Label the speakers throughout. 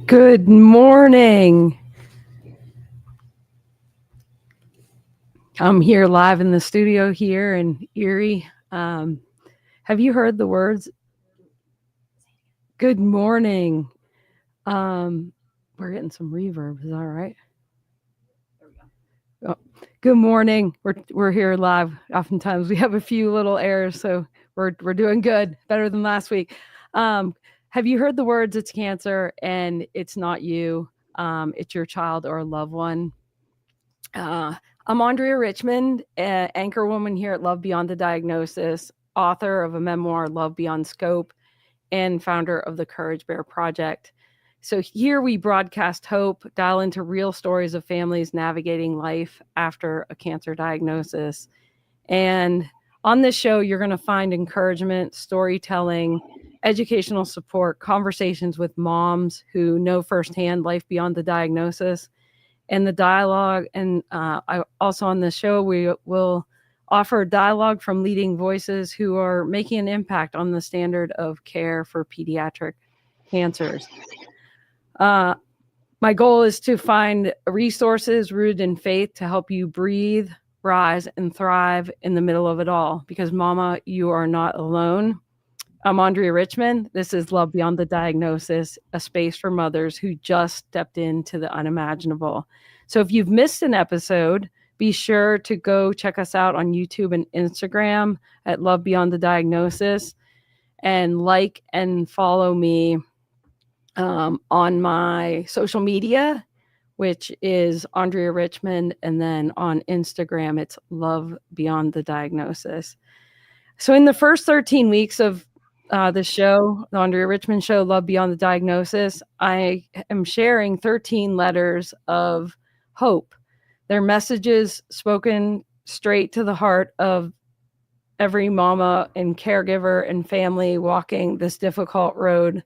Speaker 1: Good morning. I'm here live in the studio here in Erie. Have you heard the words? Good morning. We're getting some reverb. Is that all right? Oh, good morning. We're here live. Oftentimes we have a few little errors, so we're doing good, better than last week. Have you heard the words? It's cancer, and it's not you. It's your child or a loved one. I'm Andrea Richmond, anchor woman here at Love Beyond the Diagnosis, author of a memoir, Love Beyond Scope, and founder of the Courage Bear Project. So here we broadcast hope, dial into real stories of families navigating life after a cancer diagnosis. And on this show, you're going to find encouragement, storytelling, educational support, conversations with moms who know firsthand life beyond the diagnosis, and the dialogue. And I also on this show, we will offer dialogue from leading voices who are making an impact on the standard of care for pediatric cancers. My goal is to find resources rooted in faith to help you breathe, rise, and thrive in the middle of it all. Because mama, you are not alone. I'm Andrea Richmond. This is Love Beyond the Diagnosis, a space for mothers who just stepped into the unimaginable. So if you've missed an episode, be sure to go check us out on YouTube and Instagram at Love Beyond the Diagnosis, and like and follow me on my social media, which is Andrea Richmond. And then on Instagram, it's Love Beyond the Diagnosis. So in the first 13 weeks of the show, the Andrea Richmond Show, Love Beyond the Diagnosis, I am sharing 13 letters of hope. They're messages spoken straight to the heart of every mama and caregiver and family walking this difficult road.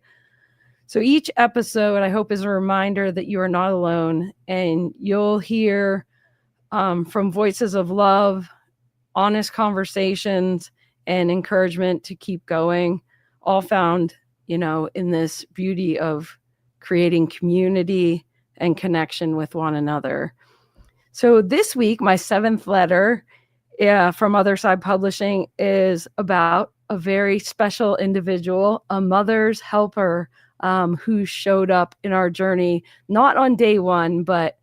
Speaker 1: So each episode, I hope, is a reminder that you are not alone, and you'll hear from voices of love, honest conversations, and encouragement to keep going, all found, in this beauty of creating community and connection with one another. So this week, my 7th letter from Other Side Publishing is about a very special individual, a mother's helper, who showed up in our journey, not on day one, but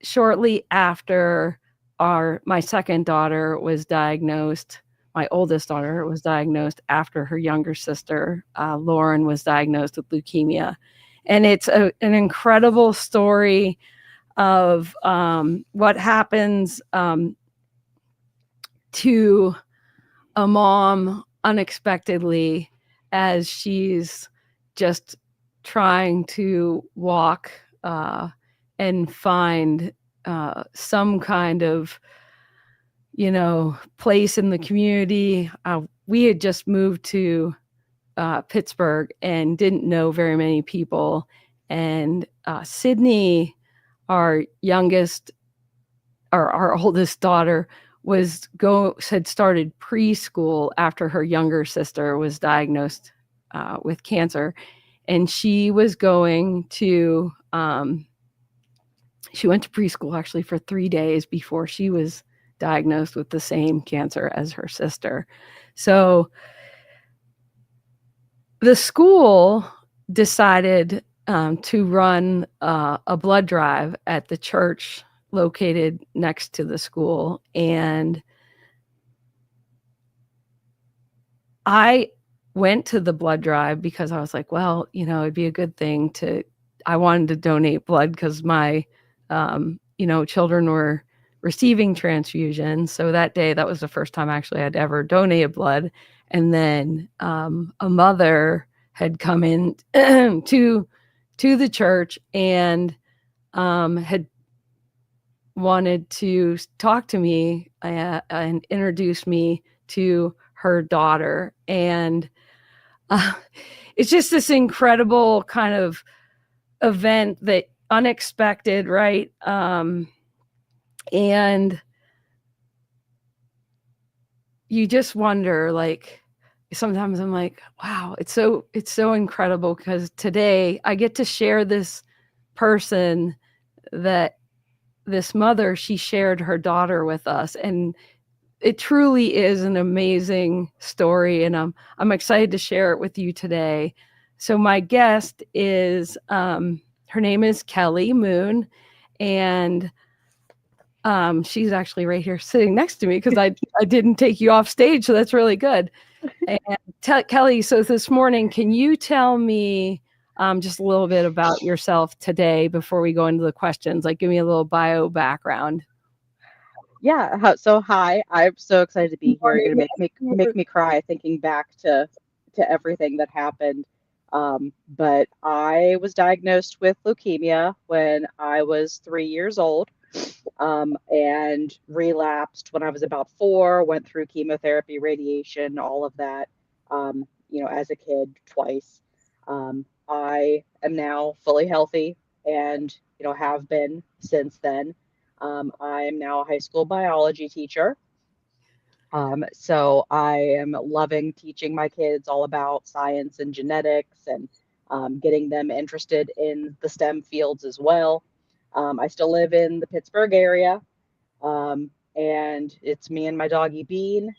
Speaker 1: shortly after my second daughter was diagnosed. My oldest daughter was diagnosed after her younger sister, Lauren, was diagnosed with leukemia. And it's an incredible story of what happens to a mom unexpectedly as she's just trying to walk and find some kind of, place in the community. We had just moved to Pittsburgh and didn't know very many people. And Sydney, our oldest daughter, had started preschool after her younger sister was diagnosed with cancer. And she was going to, she went to preschool actually for 3 days before she was diagnosed with the same cancer as her sister. So the school decided to run a blood drive at the church located next to the school. And I went to the blood drive because I was like, well, it'd be a good thing I wanted to donate blood because my, children were receiving transfusions. So that day, that was the first time actually I'd ever donated blood. And then a mother had come in to the church and had wanted to talk to me and introduce me to her daughter. And it's just this incredible kind of event that unexpected, right? And you just wonder, like, sometimes I'm like, wow, it's so incredible because today I get to share this person that this mother, she shared her daughter with us, and it truly is an amazing story, and I'm excited to share it with you today. So my guest is her name is Kelly Moon, and she's actually right here sitting next to me because I didn't take you off stage, so that's really good. And Kelly, so this morning, can you tell me just a little bit about yourself today before we go into the questions? Like, give me a little bio background.
Speaker 2: Yeah. So hi, I'm so excited to be here. You're gonna make me cry thinking back to everything that happened. But I was diagnosed with leukemia when I was 3 years old, and relapsed when I was about four. Went through chemotherapy, radiation, all of that. As a kid twice. I am now fully healthy, and have been since then. I am now a high school biology teacher. So I am loving teaching my kids all about science and genetics, and getting them interested in the STEM fields as well. I still live in the Pittsburgh area, and it's me and my doggy Bean,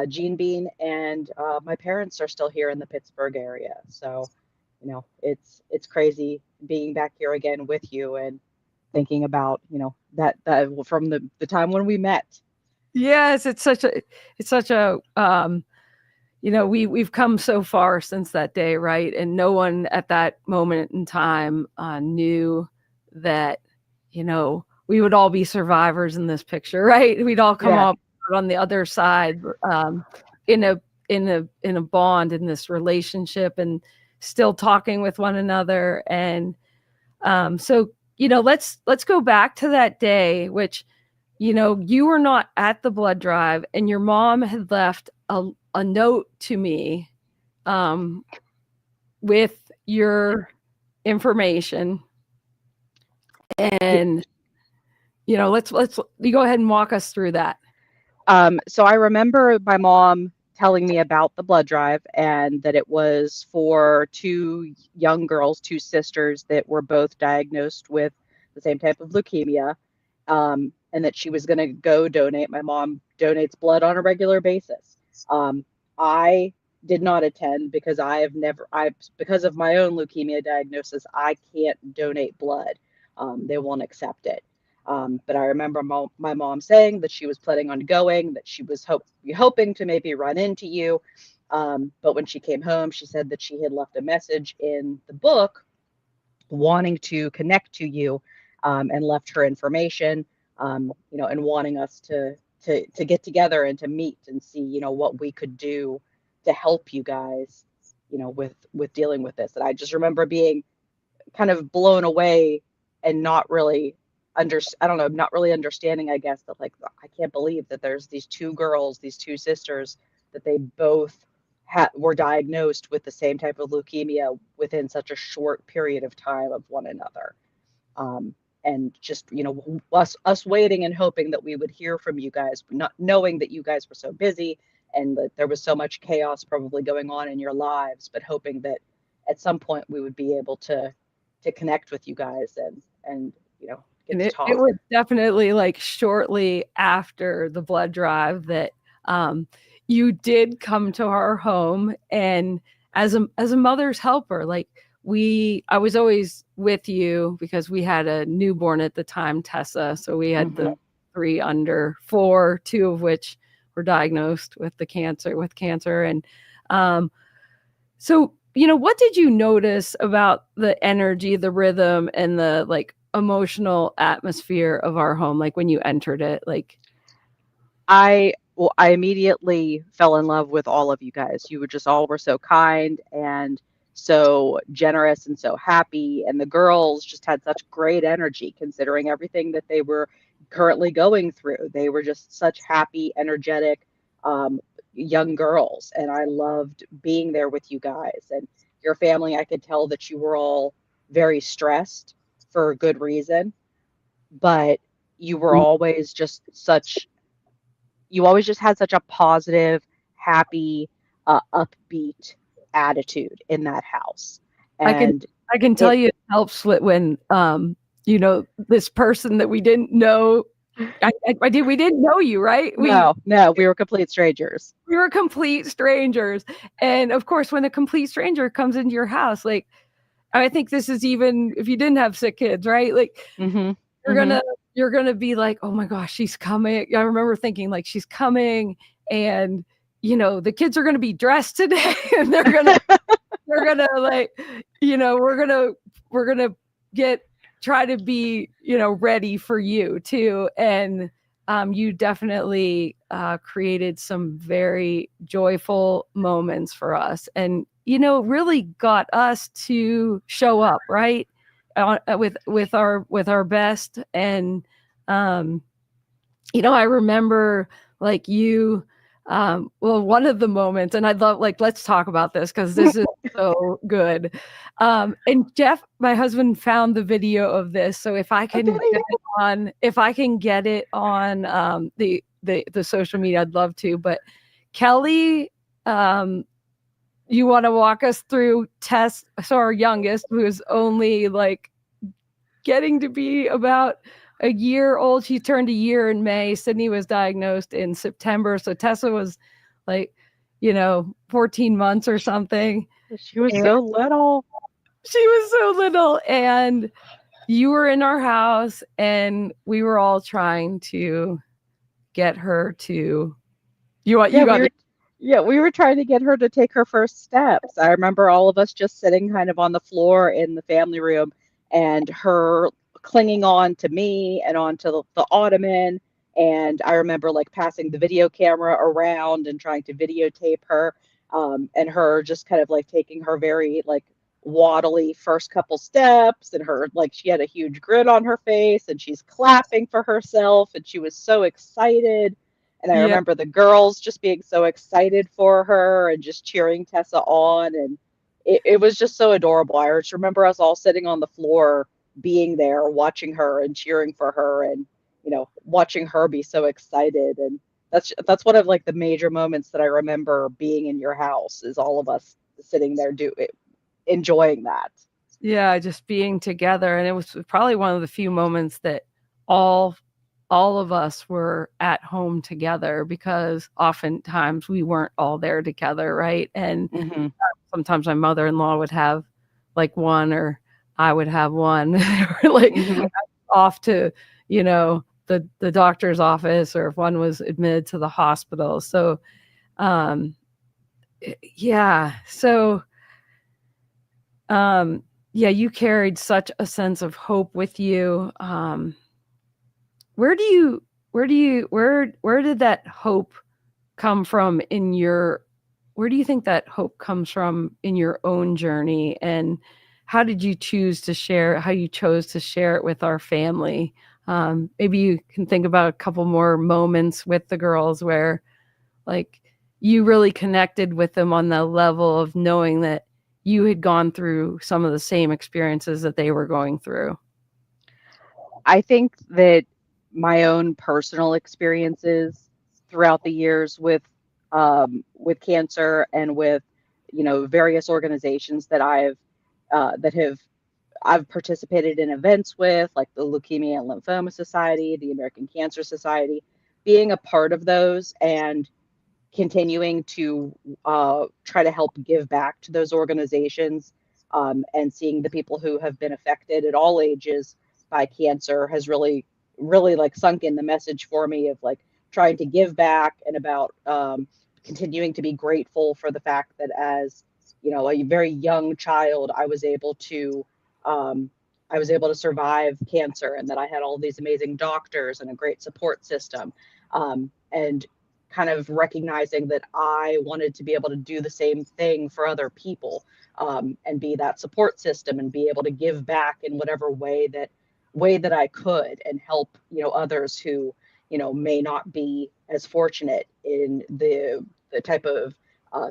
Speaker 2: Jean Bean, and my parents are still here in the Pittsburgh area. So, it's crazy being back here again with you and thinking about that from the time when we met.
Speaker 1: Yes, it's such a we've come so far since that day, right? And no one at that moment in time knew that we would all be survivors in this picture, right? We'd all come
Speaker 2: Yeah.
Speaker 1: up on the other side, in a bond, in this relationship, and still talking with one another. And so let's go back to that day, which you were not at the blood drive, and your mom had left a note to me, um, with your information.
Speaker 2: Yeah.
Speaker 1: And let's you go ahead and walk us through that.
Speaker 2: So I remember my mom telling me about the blood drive, and that it was for two young girls, two sisters that were both diagnosed with the same type of leukemia, and that she was going to go donate. My mom donates blood on a regular basis. I did not attend because because of my own leukemia diagnosis, I can't donate blood. They won't accept it. But I remember my mom saying that she was planning on going, that she was hoping to maybe run into you. But when she came home, she said that she had left a message in the book wanting to connect to you, and left her information, and wanting us to get together and to meet and see, what we could do to help you guys, with dealing with this. And I just remember being kind of blown away and not really I don't know, not really understanding, I guess, that, like, I can't believe that there's these two girls, these two sisters, that they both were diagnosed with the same type of leukemia within such a short period of time of one another. Um, and just, us waiting and hoping that we would hear from you guys, not knowing that you guys were so busy and that there was so much chaos probably going on in your lives, but hoping that at some point we would be able to connect with you guys and get
Speaker 1: And
Speaker 2: to
Speaker 1: it
Speaker 2: talk.
Speaker 1: was definitely like shortly after the blood drive that um, you did come to our home, and as a mother's helper, like I was always with you because we had a newborn at the time, Tessa. So we had the
Speaker 2: Hmm.
Speaker 1: three under four, two of which were diagnosed with cancer. And um, so, what did you notice about the energy, the rhythm, and the like emotional atmosphere of our home, like when you entered it? Like,
Speaker 2: I immediately fell in love with all of you guys. You were just all were so kind and so generous and so happy. And the girls just had such great energy considering everything that they were currently going through. They were just such happy, energetic, um, young girls. And I loved being there with you guys. And your family, I could tell that you were all very stressed for a good reason, but you were always just such you always just had such a positive, happy, upbeat attitude in that house.
Speaker 1: I can
Speaker 2: And
Speaker 1: I can tell
Speaker 2: it,
Speaker 1: you it helps when this person that we didn't know. We didn't know you, right?
Speaker 2: no, we were complete strangers.
Speaker 1: We were complete strangers, and of course, when a complete stranger comes into your house, like I think this is even if you didn't have sick kids, right? Like
Speaker 2: Hmm.
Speaker 1: you're
Speaker 2: Hmm.
Speaker 1: gonna you're gonna be like, oh my gosh, she's coming. I remember thinking like she's coming, and the kids are gonna be dressed today, and they're gonna like, we're gonna get try to be ready for you too, and you definitely created some very joyful moments for us, and really got us to show up right with our best, and um I remember like well, one of the moments, and I'd love, like, let's talk about this because this is so good. And Jeff, my husband, found the video of this. So if I can get it on the social media, I'd love to. But Kelly, um, you want to walk us through Tess, so our youngest, who is only like getting to be about a year old. She turned a year in May. Sydney was diagnosed in September. So Tessa was like, 14 months or something.
Speaker 2: She was
Speaker 1: And
Speaker 2: so little.
Speaker 1: she was so little. And you were in our house, and we were all trying to get her to. You got it.
Speaker 2: Yeah, we were trying to get her to take her first steps. I remember all of us just sitting kind of on the floor in the family room and her clinging on to me and onto the ottoman. And I remember like passing the video camera around and trying to videotape her, and her just kind of like taking her very like waddly first couple steps, and her like she had a huge grin on her face and she's clapping for herself and she was so excited. And I
Speaker 1: Yeah.
Speaker 2: remember the girls just being so excited for her and just cheering Tessa on. And it was just so adorable. I just remember us all sitting on the floor, being there, watching her and cheering for her and, watching her be so excited. And that's one of like the major moments that I remember being in your house is all of us sitting there enjoying that.
Speaker 1: Yeah, just being together, and it was probably one of the few moments that all all of us were at home together, because oftentimes we weren't all there together, right? And
Speaker 2: Hmm.
Speaker 1: sometimes my mother-in-law would have like one, or I would have one, or like
Speaker 2: Hmm.
Speaker 1: off to, the doctor's office, or if one was admitted to the hospital. So, um, yeah. So, um, yeah, you carried such a sense of hope with you. Where do you where did that hope come from in your where do you think that hope comes from in your own journey, and how you chose to share it with our family? Maybe you can think about a couple more moments with the girls where, like, you really connected with them on the level of knowing that you had gone through some of the same experiences that they were going through.
Speaker 2: I think that my own personal experiences throughout the years with cancer and with various organizations that have I've participated in events with, like the Leukemia and Lymphoma Society, the American Cancer Society, being a part of those and continuing to try to help give back to those organizations, and seeing the people who have been affected at all ages by cancer has really, really like sunk in the message for me of like trying to give back and about continuing to be grateful for the fact that as a very young child, um, I was able to survive cancer and that I had all these amazing doctors and a great support system. And kind of recognizing that I wanted to be able to do the same thing for other people, and be that support system and be able to give back in whatever way that I could and help others who may not be as fortunate in the type of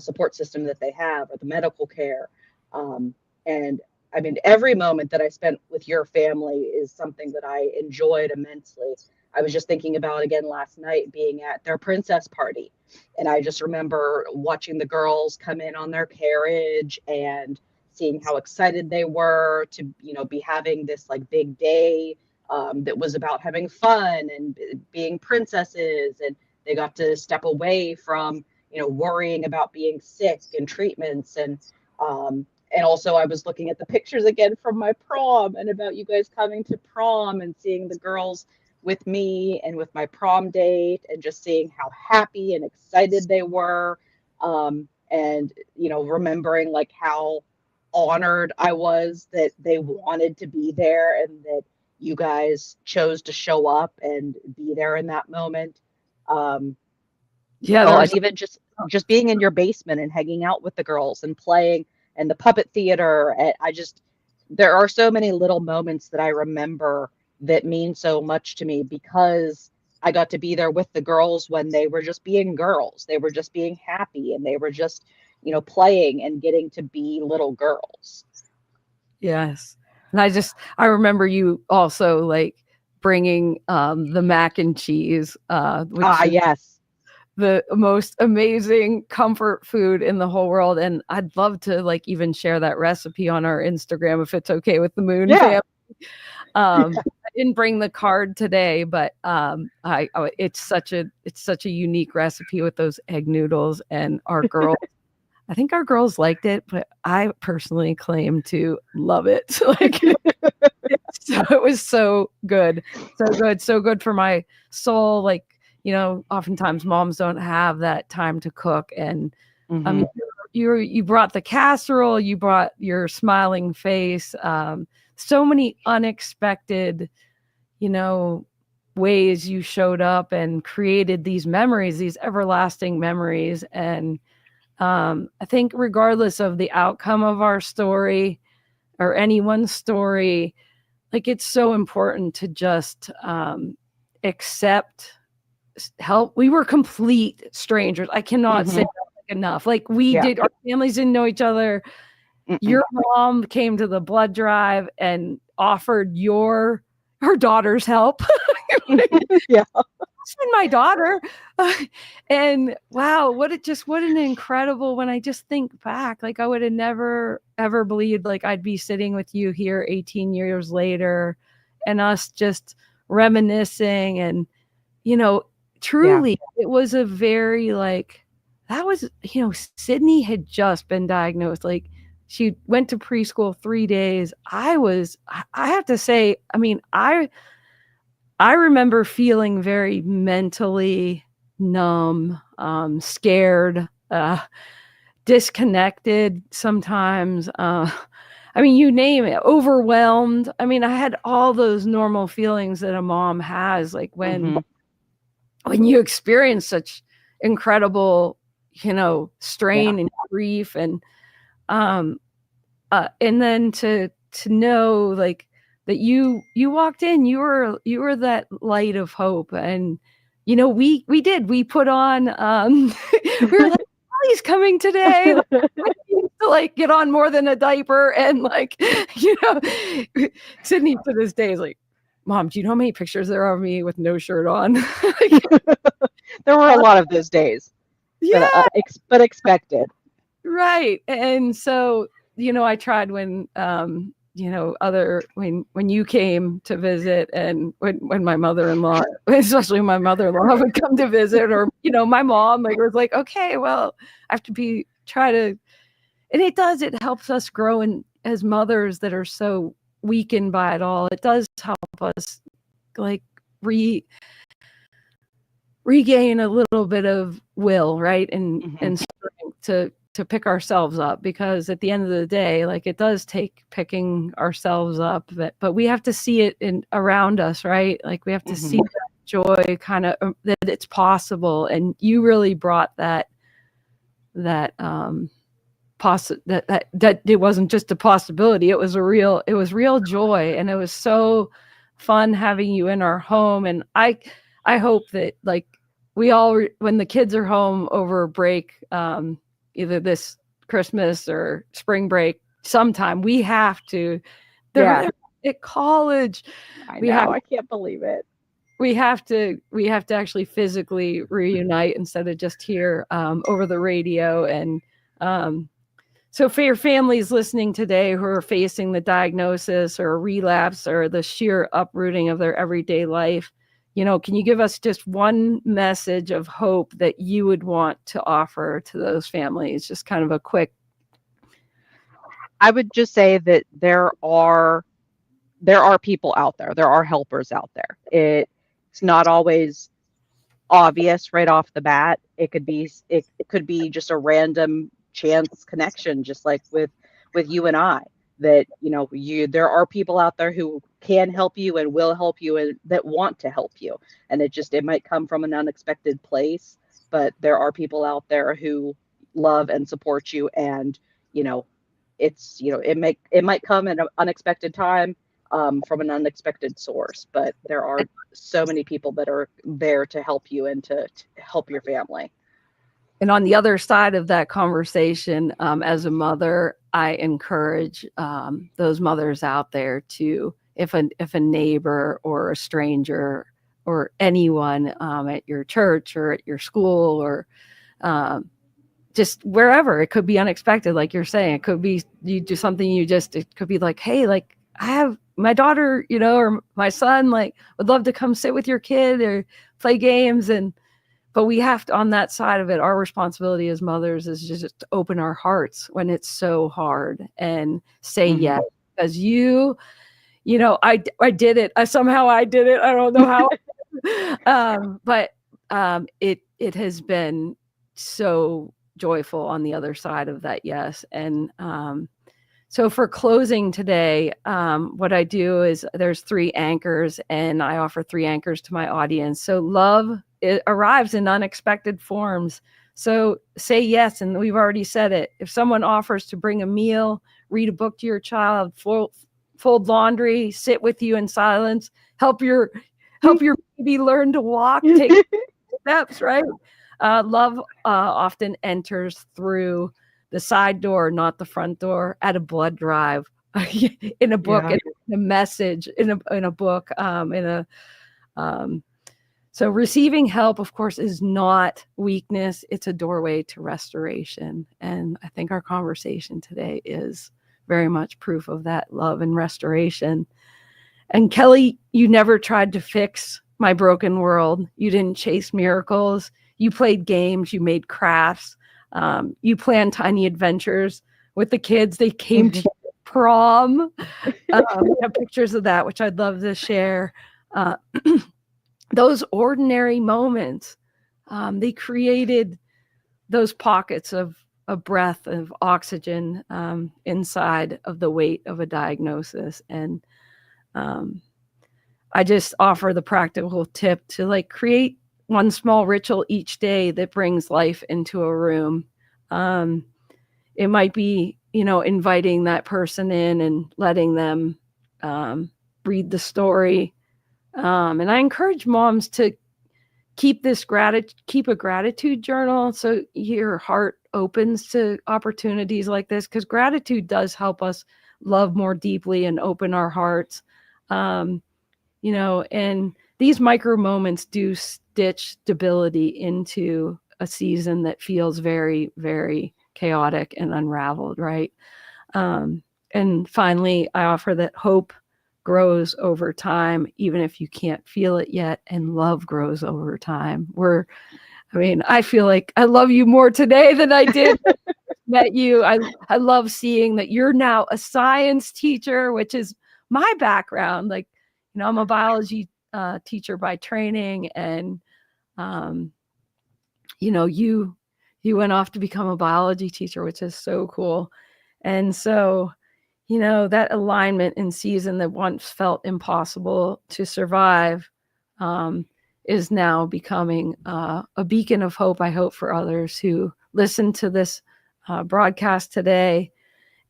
Speaker 2: support system that they have or the medical care. And I mean, every moment that I spent with your family is something that I enjoyed immensely. I was just thinking about again last night being at their princess party. And I just remember watching the girls come in on their carriage and seeing how excited they were to, be having this like big day that was about having fun and being princesses. And they got to step away from, worrying about being sick and treatments. And also I was looking at the pictures again from my prom and about you guys coming to prom and seeing the girls with me and with my prom date and just seeing how happy and excited they were. And, remembering like how honored I was that they wanted to be there and that you guys chose to show up and be there in that moment.
Speaker 1: Yeah,
Speaker 2: And even just being in your basement and hanging out with the girls and playing and the puppet theater. And there are so many little moments that I remember that mean so much to me because I got to be there with the girls when they were just being girls. They were just being happy and they were just, playing and getting to be little girls.
Speaker 1: Yes. And I remember you also like bringing the mac and cheese, which is
Speaker 2: Yes.
Speaker 1: the most amazing comfort food in the whole world. And I'd love to like even share that recipe on our Instagram if it's okay with the Moon family. I didn't bring the card today, but it's such a unique recipe with those egg noodles, and our girls. I think our girls liked it, but I personally claim to love it. Like, it was so good, so good for my soul. Like, oftentimes moms don't have that time to cook, and I mean, you brought the casserole, you brought your smiling face, so many unexpected, ways you showed up and created these memories, these everlasting memories, and I think regardless of the outcome of our story or anyone's story, like it's so important to just accept help. We were complete strangers. I cannot say that enough. Like our families didn't know each other. Your mom came to the blood drive and offered her daughter's help.
Speaker 2: Yeah.
Speaker 1: And my daughter. And wow, what an incredible, when I just think back, like I would have never ever believed like I'd be sitting with you here 18 years later and us just reminiscing and truly it was a very like that was Sydney had just been diagnosed, like she went to preschool 3 days. I have to say, I mean, I remember feeling very mentally numb, scared, disconnected sometimes. I mean, you name it, overwhelmed. I mean, I had all those normal feelings that a mom has, like when you experience such incredible, strain and grief, and then to know like that you walked in, you were that light of hope. And we put on we were like, Molly's coming today, to like get on more than a diaper. And like Sydney to this day is like, Mom, do you know how many pictures there are of me with no shirt on?
Speaker 2: There were a lot of those days, but expected.
Speaker 1: Right. And so I tried when when you came to visit, and when my mother-in-law, especially my mother-in-law, would come to visit, or my mom, like, was like, okay, well, I have to and it helps us grow as mothers that are so weakened by it all. It does help us like regain a little bit of will, right, and strength to pick ourselves up, because at the end of the day, like, it does take picking ourselves up, but we have to see it around us, right? Like, we have to see that joy, kind of, that it's possible. And you really brought that it wasn't just a possibility, it was real joy. And it was so fun having you in our home. And I hope that, like, we all, when the kids are home over break, either this Christmas or spring break, sometime we have to. They're at college.
Speaker 2: I know. I can't believe it.
Speaker 1: we have to actually physically reunite instead of just here over the radio. And so for your families listening today who are facing the diagnosis or a relapse or the sheer uprooting of their everyday life, can you give us just one message of hope that you would want to offer to those families? Just kind of a quick.
Speaker 2: I would just say that there are people out there. There are helpers out there. It's not always obvious right off the bat. It could be just a random chance connection, just like with you and I, that there are people out there who can help you and will help you and that want to help you. And it might come from an unexpected place, but there are people out there who love and support you. And it might come at an unexpected time, from an unexpected source, but there are so many people that are there to help you and to help your family.
Speaker 1: And on the other side of that conversation, as a mother, I encourage those mothers out there to, if a neighbor or a stranger or anyone at your church or at your school or just wherever, it could be unexpected, like you're saying. It could be you do something, it could be like, hey, like I have my daughter, or my son, like would love to come sit with your kid or play games. But we have to, on that side of it, our responsibility as mothers is just to open our hearts when it's so hard and say yes. Because I did it. Somehow I did it. I don't know how. But it has been so joyful on the other side of that yes. And so for closing today, what I do is there's 3 anchors, and I offer 3 anchors to my audience. So love, it arrives in unexpected forms. So say yes, and we've already said it. If someone offers to bring a meal, read a book to your child, fold laundry, sit with you in silence, help your baby learn to walk, take steps, right? Love often enters through the side door, not the front door, at a blood drive, in a book, in a message, in a book, so receiving help, of course, is not weakness. It's a doorway to restoration. And I think our conversation today is very much proof of that love and restoration. And Kelly, you never tried to fix my broken world. You didn't chase miracles. You played games. You made crafts. You planned tiny adventures with the kids. They came to prom. We have pictures of that, which I'd love to share. Those ordinary moments, they created those pockets of a breath of oxygen inside of the weight of a diagnosis. And I just offer the practical tip to create one small ritual each day that brings life into a room. It might be, inviting that person in and letting them read the story. And I encourage moms to keep a gratitude journal so your heart opens to opportunities like this, because gratitude does help us love more deeply and open our hearts. And these micro moments do stitch stability into a season that feels very, very chaotic and unraveled, right? And finally, I offer that hope grows over time, even if you can't feel it yet, and love grows over time. I feel like I love you more today than I did met you. I love seeing that you're now a science teacher, which is my background. I'm a biology teacher by training, and you went off to become a biology teacher, which is so cool. And so that alignment in season that once felt impossible to survive is now becoming a beacon of hope, I hope, for others who listen to this broadcast today.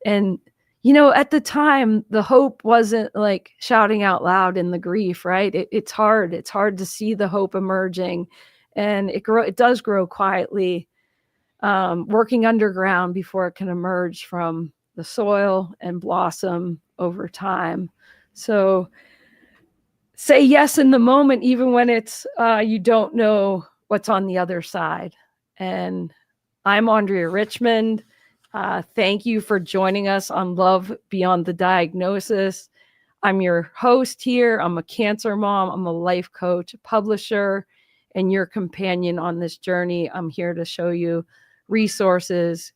Speaker 1: And, at the time, the hope wasn't like shouting out loud in the grief, right? It's hard. It's hard to see the hope emerging. And it does grow quietly, working underground before it can emerge from the soil and blossom over time. So say yes in the moment, even when it's you don't know what's on the other side. And I'm Andrea Richmond. Thank you for joining us on Love Beyond the Diagnosis. I'm your host here. I'm a cancer mom. I'm a life coach, a publisher, and your companion on this journey. I'm here to show you resources,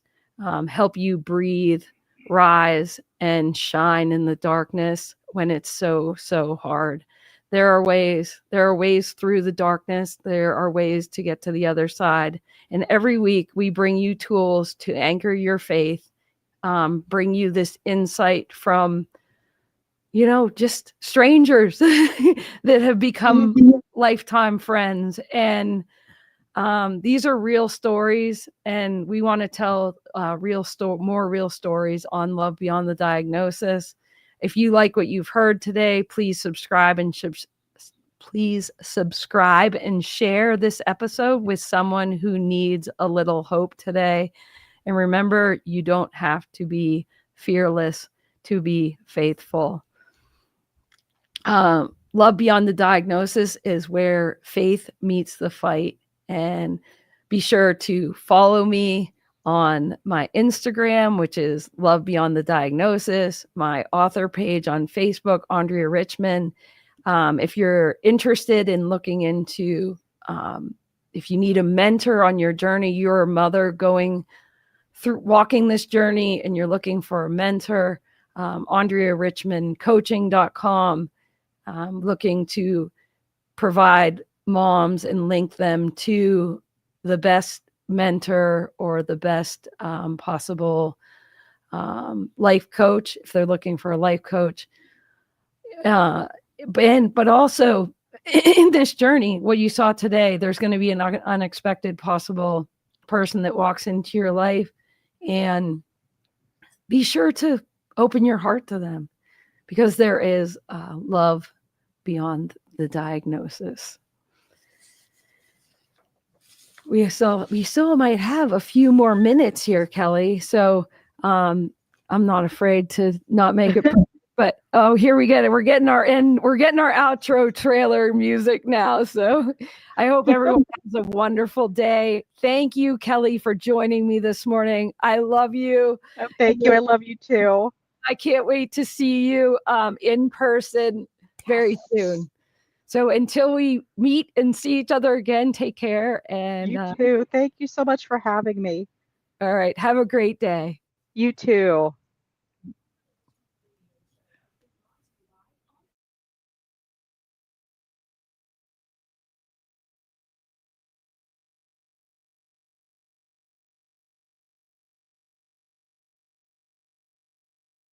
Speaker 1: help you breathe, rise, and shine in the darkness when it's so, so hard. There are ways through the darkness. There are ways to get to the other side. And every week we bring you tools to anchor your faith, bring you this insight from, just strangers that have become lifetime friends. And these are real stories, and we want to tell more real stories on Love Beyond the Diagnosis. If you like what you've heard today, please subscribe and share this episode with someone who needs a little hope today. And remember, you don't have to be fearless to be faithful. Love Beyond the Diagnosis is where faith meets the fight. And be sure to follow me on my Instagram, which is Love Beyond the Diagnosis, my author page on Facebook, Andrea Richmond. If you're interested in looking into, if you need a mentor on your journey, you're a mother going through walking this journey and you're looking for a mentor, AndreaRichmondCoaching.com. Looking to provide moms and link them to the best mentor or the best possible life coach if they're looking for a life coach. But also in this journey, what you saw today, there's going to be an unexpected possible person that walks into your life, and be sure to open your heart to them, because there is love beyond the diagnosis. We still might have a few more minutes here, Kelly. So I'm not afraid to not make it. But here we get it. We're getting our outro trailer music now. So I hope everyone has a wonderful day. Thank you, Kelly, for joining me this morning. I love you.
Speaker 2: Oh, thank you. I love you too.
Speaker 1: I can't wait to see you in person very soon. So until we meet and see each other again, take care. And
Speaker 2: you too. Thank you so much for having me.
Speaker 1: All right. Have a great day.
Speaker 2: You too.